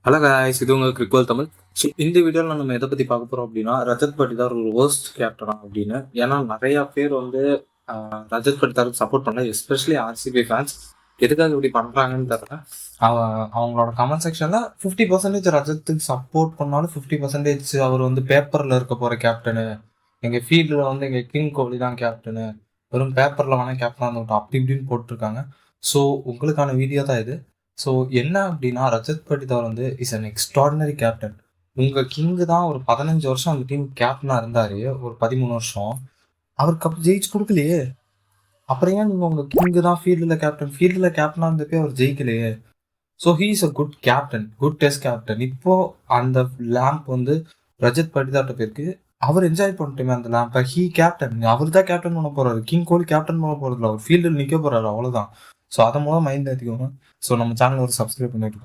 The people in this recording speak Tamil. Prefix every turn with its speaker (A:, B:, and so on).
A: ஹலோ guys, இது உங்கள் கிரிக்வல் தமிழ். ஸோ இந்த வீடியோவில் நம்ம எதை பற்றி பார்க்க போகிறோம் அப்படின்னா, ரஜத் பட்டிதார் ஒரு worst கேப்டனா அப்படின்னு. ஏன்னா நிறையா பேர் வந்து ரஜத் பட்டிதாருக்கு சப்போர்ட் பண்ணல, எஸ்பெஷலி ஆர்சிபி ஃபேன்ஸ். எதுக்காக இப்படி பண்ணுறாங்கன்னு தெரியல. அவங்களோட கமெண்ட் செக்ஷனில் 50% ரஜத்துக்கு சப்போர்ட் பண்ணாலும் 50% அவர் வந்து பேப்பரில் இருக்க போகிற கேப்டனு, எங்கள் ஃபீல்டில் வந்து எங்கள் கிங் கோலி தான் கேப்டனு, வெறும் பேப்பரில் வேணால் கேப்டனாக இருந்துவிட்டோம் அப்படி இப்படின்னு போட்டிருக்காங்க. ஸோ உங்களுக்கான வீடியோ தான் இது. ஸோ என்ன அப்படின்னா, ரஜத் பட்டிதார் வந்து இஸ் அன் எக்ஸ்ட்ராடினரி கேப்டன். உங்கள் கிங்கு தான் ஒரு 15 வருஷம் அந்த டீம் கேப்டனாக இருந்தார், ஒரு 13 வருஷம். அவருக்கு அப்போ ஜெயிச்சு கொடுக்கலையே. அப்புறம் ஏன் நீங்கள் உங்கள் கிங்கு தான் ஃபீல்டில் கேப்டனாக இருந்தப்பே அவர் ஜெயிக்கலையே. So he is a good captain, good test captain. இப்போ அந்த லேம்ப் வந்து ரஜத் பட்டிதார்ட்ட போயிருக்கு. அவர் என்ஜாய் பண்ணிட்டுமே அந்த லேம்பை. கேப்டன், அவர் தான் கேப்டன் பண்ண போறாரு. கிங் கோலி கேப்டன் பண்ண போறதில்ல, அவர் ஃபீல்டில் நிற்க போறாரு, அவ்வளோதான். ஸோ அதன் மூலம் மைண்ட் ஏற்றிக்கோங்க. ஸோ நம்ம சேனல் ஒரு சப்ஸ்கிரைப் பண்ணிட்டு